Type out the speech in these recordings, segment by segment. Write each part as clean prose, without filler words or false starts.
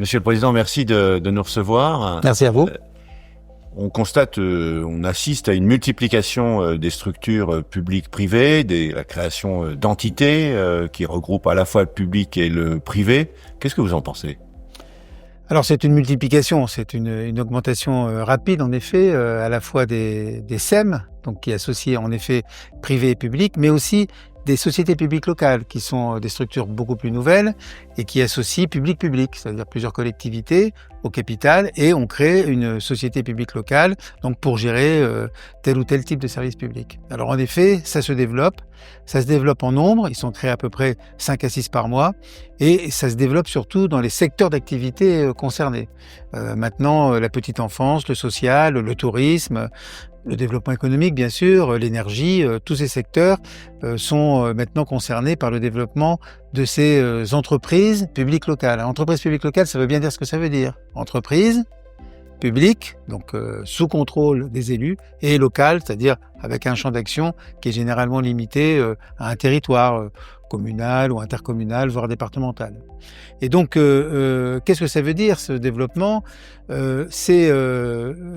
Monsieur le Président, merci de nous recevoir. Merci à vous. On constate, on assiste à une multiplication des structures publiques-privées, la création d'entités qui regroupent à la fois le public et le privé. Qu'est-ce que vous en pensez ? Alors c'est une multiplication, c'est une augmentation rapide en effet, à la fois des SEM, donc qui associent en effet privé et public, mais aussi des sociétés publiques locales, qui sont des structures beaucoup plus nouvelles et qui associent public-public, c'est-à-dire plusieurs collectivités au capital, et on crée une société publique locale donc pour gérer tel ou tel type de service public. Alors en effet, ça se développe en nombre, ils sont créés à peu près 5 à 6 par mois, et ça se développe surtout dans les secteurs d'activité concernés. Maintenant, la petite enfance, le social, le tourisme, le développement économique, bien sûr, l'énergie, tous ces secteurs sont maintenant concernés par le développement de ces entreprises publiques locales. Entreprise publique locale, ça veut bien dire ce que ça veut dire. Entreprise publique, donc sous contrôle des élus, et locale, c'est-à-dire avec un champ d'action qui est généralement limité à un territoire communal ou intercommunal, voire départemental. Et donc, qu'est-ce que ça veut dire, ce développement ? C'est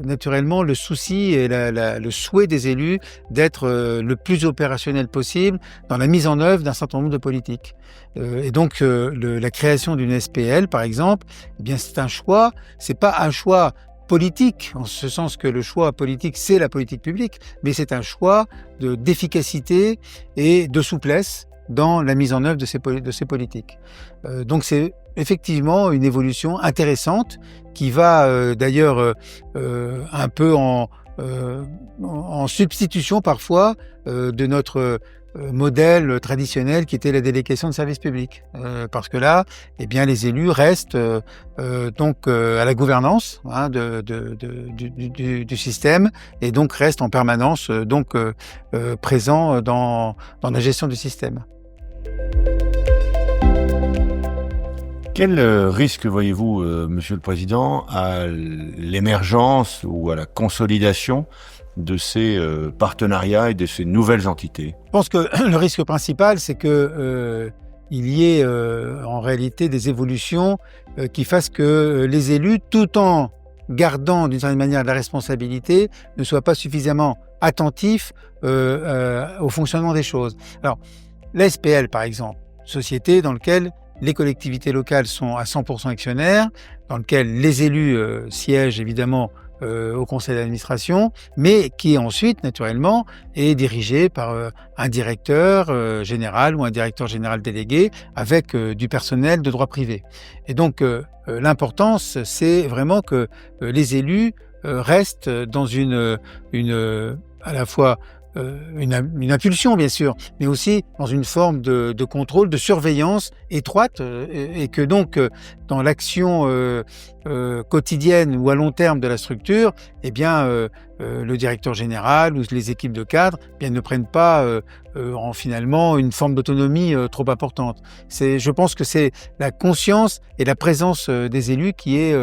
naturellement le souci et le souhait des élus d'être le plus opérationnel possible dans la mise en œuvre d'un certain nombre de politiques. Et donc, la création d'une SPL, par exemple, eh bien, c'est un choix, c'est pas un choix politique, en ce sens que le choix politique, c'est la politique publique, mais c'est un choix d'efficacité et de souplesse dans la mise en œuvre de ces politiques. Donc c'est effectivement une évolution intéressante qui va d'ailleurs un peu en substitution parfois de notre modèle traditionnel qui était la délégation de services publics. Parce que là, eh bien, les élus restent donc à la gouvernance du système et donc restent en permanence présents dans la gestion du système. Quel risque voyez-vous, Monsieur le Président, à l'émergence ou à la consolidation de ces partenariats et de ces nouvelles entités ? Je pense que le risque principal, c'est que il y ait en réalité des évolutions qui fassent que les élus, tout en gardant d'une certaine manière la responsabilité, ne soient pas suffisamment attentifs au fonctionnement des choses. Alors, la SPL, par exemple, société dans laquelle les collectivités locales sont à 100% actionnaires, dans lequel les élus siègent évidemment au conseil d'administration, mais qui ensuite, naturellement, est dirigé par un directeur général ou un directeur général délégué avec du personnel de droit privé. Et donc, l'importance, c'est vraiment que les élus restent dans à la fois une impulsion, bien sûr, mais aussi dans une forme de contrôle, de surveillance étroite, et que donc, dans l'action quotidienne ou à long terme de la structure, eh bien, le directeur général ou les équipes de cadres, eh bien, ne prennent pas finalement une forme d'autonomie trop importante. Je pense que c'est la conscience et la présence des élus qui est,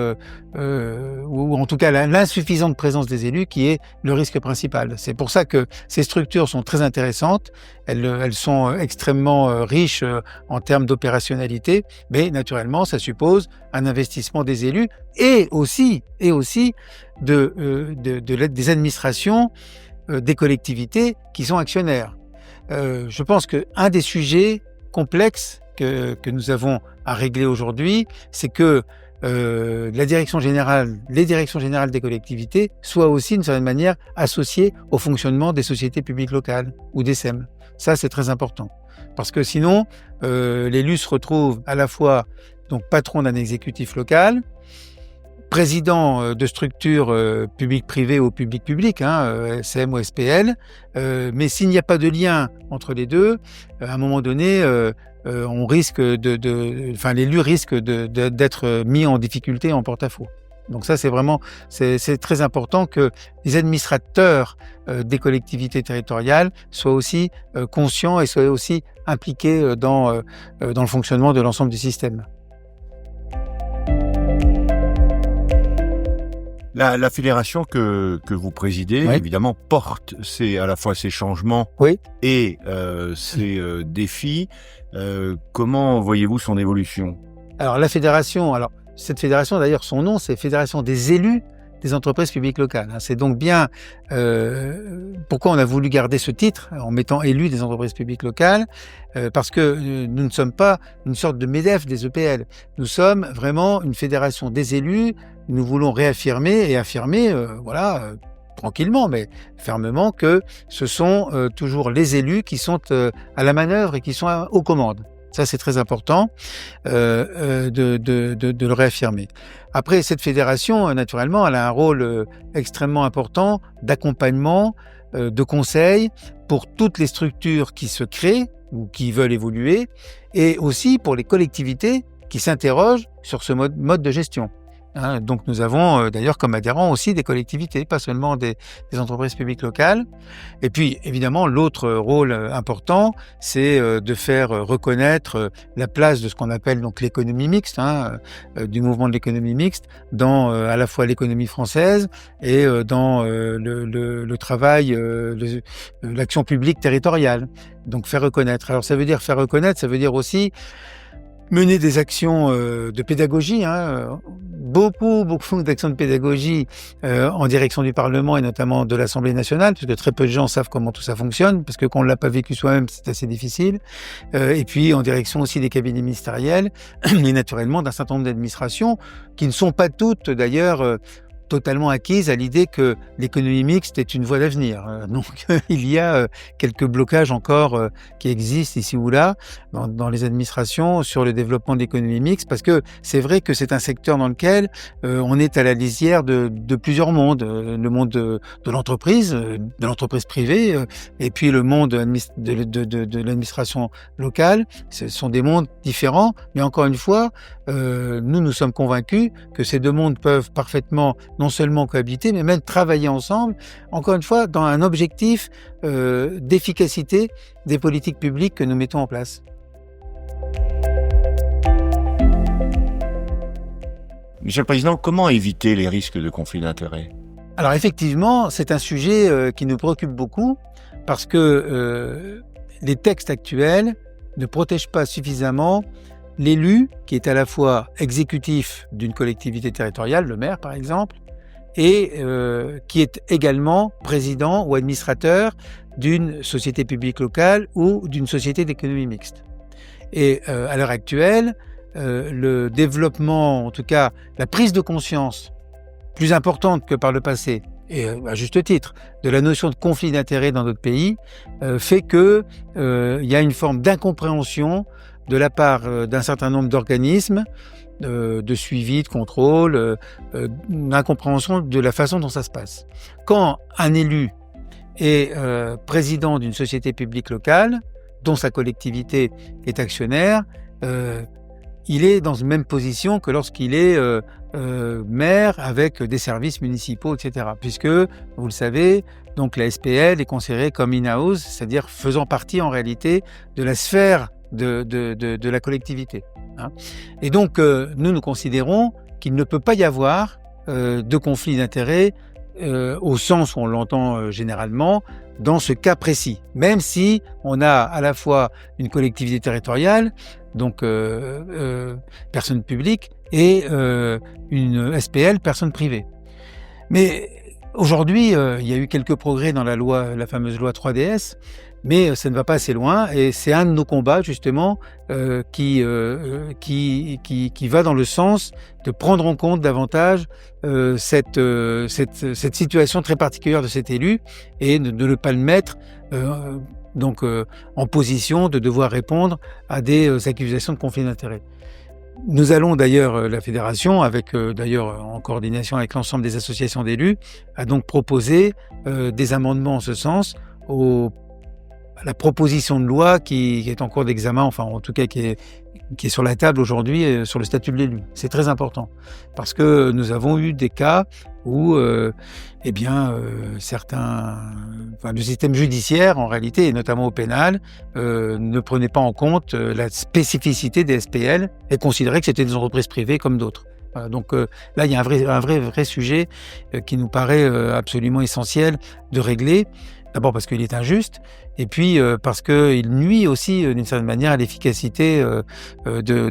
ou en tout cas l'insuffisante présence des élus qui est le risque principal. C'est pour ça que ces structures sont très intéressantes, elles sont extrêmement riches en termes d'opérationnalité, mais naturellement ça suppose un investissement des élus et aussi des administrations, des collectivités qui sont actionnaires. Je pense qu'un des sujets complexes que nous avons à régler aujourd'hui, c'est que les directions générales des collectivités soient aussi d'une certaine manière associées au fonctionnement des sociétés publiques locales ou des SEM. Ça, c'est très important. Parce que sinon, l'élu se retrouve à la fois donc patron d'un exécutif local, président de structures publiques-privées ou publiques-publiques, SM ou SPL, mais s'il n'y a pas de lien entre les deux, à un moment donné, on risque l'élu risque d'être mis en difficulté, en porte-à-faux. Donc ça, c'est très important que les administrateurs des collectivités territoriales soient aussi conscients et soient aussi impliqués dans le fonctionnement de l'ensemble du système. La fédération que vous présidez, oui, évidemment, porte à la fois ces changements oui, et ces défis. Comment voyez-vous son évolution ? Alors la fédération, cette fédération, d'ailleurs, son nom, c'est Fédération des élus des entreprises publiques locales. C'est donc bien pourquoi on a voulu garder ce titre en mettant élus des entreprises publiques locales, parce que nous ne sommes pas une sorte de MEDEF des EPL. Nous sommes vraiment une fédération des élus. Nous voulons réaffirmer et affirmer, tranquillement, mais fermement, que ce sont toujours les élus qui sont à la manœuvre et qui sont aux commandes. Ça, c'est très important de le réaffirmer. Après, cette fédération, naturellement, elle a un rôle extrêmement important d'accompagnement, de conseil pour toutes les structures qui se créent ou qui veulent évoluer, et aussi pour les collectivités qui s'interrogent sur ce mode de gestion. Donc nous avons d'ailleurs comme adhérents aussi des collectivités, pas seulement des entreprises publiques locales. Et puis évidemment l'autre rôle important, c'est de faire reconnaître la place de ce qu'on appelle donc l'économie mixte, du mouvement de l'économie mixte, dans à la fois l'économie française et dans le travail, l'action publique territoriale. Donc faire reconnaître. Alors ça veut dire faire reconnaître, ça veut dire aussi mener des actions de pédagogie, beaucoup d'actions de pédagogie en direction du Parlement et notamment de l'Assemblée nationale, parce que très peu de gens savent comment tout ça fonctionne, parce que quand on ne l'a pas vécu soi-même, c'est assez difficile. Et puis en direction aussi des cabinets ministériels et naturellement d'un certain nombre d'administrations qui ne sont pas toutes d'ailleurs totalement acquise à l'idée que l'économie mixte est une voie d'avenir. Donc il y a quelques blocages encore qui existent ici ou là dans les administrations sur le développement de l'économie mixte, parce que c'est vrai que c'est un secteur dans lequel on est à la lisière de plusieurs mondes. Le monde de l'entreprise privée, et puis le monde de l'administration locale. Ce sont des mondes différents, mais encore une fois, nous sommes convaincus que ces deux mondes peuvent parfaitement non seulement cohabiter, mais même travailler ensemble, encore une fois, dans un objectif d'efficacité des politiques publiques que nous mettons en place. Monsieur le Président, comment éviter les risques de conflit d'intérêts ? Alors effectivement, c'est un sujet qui nous préoccupe beaucoup, parce que les textes actuels ne protègent pas suffisamment l'élu, qui est à la fois exécutif d'une collectivité territoriale, le maire par exemple, et qui est également président ou administrateur d'une société publique locale ou d'une société d'économie mixte. Et à l'heure actuelle, le développement, en tout cas la prise de conscience plus importante que par le passé, et à juste titre, de la notion de conflit d'intérêts dans notre pays, fait que il y a une forme d'incompréhension de la part d'un certain nombre d'organismes de suivi, de contrôle, d'incompréhension de la façon dont ça se passe. Quand un élu est président d'une société publique locale, dont sa collectivité est actionnaire, il est dans une même position que lorsqu'il est maire avec des services municipaux, etc. Puisque, vous le savez, donc la SPL est considérée comme in-house, c'est-à-dire faisant partie en réalité de la sphère de la collectivité. Et donc, nous considérons qu'il ne peut pas y avoir de conflit d'intérêts au sens où on l'entend généralement, dans ce cas précis. Même si on a à la fois une collectivité territoriale, donc personne publique, et une SPL, personne privée. Mais aujourd'hui, il y a eu quelques progrès dans la fameuse loi 3DS, mais ça ne va pas assez loin, et c'est un de nos combats justement qui va dans le sens de prendre en compte davantage cette situation très particulière de cet élu, et de ne pas le mettre en position de devoir répondre à des accusations de conflit d'intérêts. Nous allons d'ailleurs, la fédération, d'ailleurs en coordination avec l'ensemble des associations d'élus, a donc proposé des amendements en ce sens à la proposition de loi qui est en cours d'examen, enfin en tout cas qui est sur la table aujourd'hui sur le statut de l'élu. C'est très important parce que nous avons eu des cas où le système judiciaire en réalité, et notamment au pénal, ne prenait pas en compte la spécificité des SPL et considérait que c'était des entreprises privées comme d'autres. Voilà, donc là, il y a un vrai sujet qui nous paraît absolument essentiel de régler. D'abord parce qu'il est injuste, et puis parce qu'il nuit aussi d'une certaine manière à l'efficacité de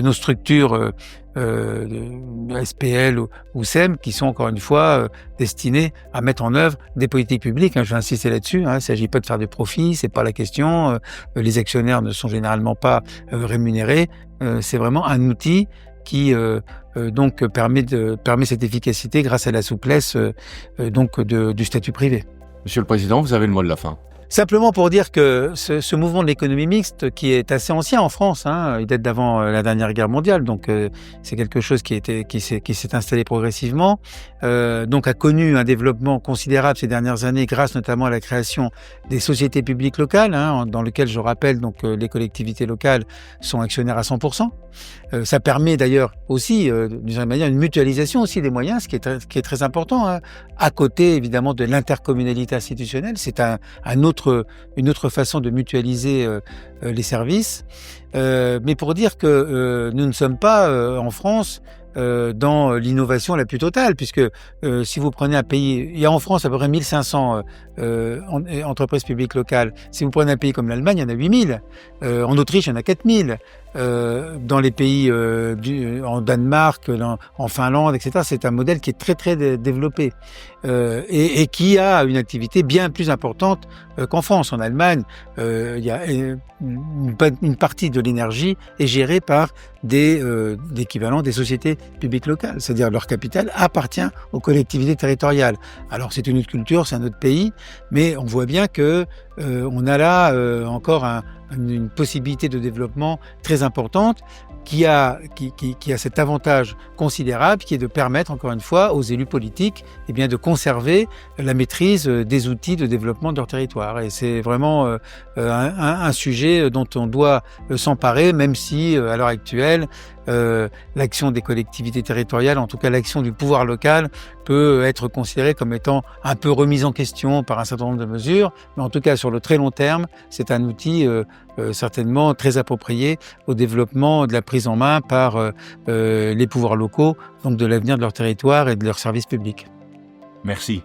nos structures de SPL ou SEM, qui sont encore une fois destinées à mettre en œuvre des politiques publiques. Je vais insister là-dessus. Il ne s'agit pas de faire du profit, c'est pas la question. Les actionnaires ne sont généralement pas rémunérés. C'est vraiment un outil qui donc permet cette efficacité grâce à la souplesse du statut privé. Monsieur le Président, vous avez le mot de la fin. Simplement pour dire que ce mouvement de l'économie mixte, qui est assez ancien en France, il date d'avant la dernière guerre mondiale, donc c'est quelque chose qui s'est installé progressivement, donc a connu un développement considérable ces dernières années grâce notamment à la création des sociétés publiques locales, dans lesquelles, je rappelle, donc les collectivités locales sont actionnaires à 100%. Ça permet d'ailleurs aussi, d'une certaine manière, une mutualisation aussi des moyens, ce qui est très important, à côté évidemment de l'intercommunalité institutionnelle. C'est une autre façon de mutualiser les services. Mais pour dire que nous ne sommes pas en France dans l'innovation la plus totale, puisque si vous prenez un pays, il y a en France à peu près 1500 entreprises publiques locales. Si vous prenez un pays comme l'Allemagne, il y en a 8000. En Autriche, il y en a 4000. Dans les pays en Danemark, en Finlande, etc. C'est un modèle qui est très très développé et qui a une activité bien plus importante qu'en France. En Allemagne, il y a une partie de l'énergie est gérée par l'équivalent des sociétés publiques locales, c'est-à-dire leur capital appartient aux collectivités territoriales. Alors c'est une autre culture, c'est un autre pays, mais on voit bien que on a là encore une possibilité de développement très importante qui a cet avantage considérable qui est de permettre encore une fois aux élus politiques de conserver la maîtrise des outils de développement de leur territoire. Et c'est vraiment un sujet dont on doit s'emparer, même si à l'heure actuelle l'action des collectivités territoriales, en tout cas l'action du pouvoir local, peut être considérée comme étant un peu remise en question par un certain nombre de mesures, mais en tout cas sur le très long terme, c'est un outil certainement très approprié au développement de la prise en main par les pouvoirs locaux, donc de l'avenir de leur territoire et de leurs services publics. Merci.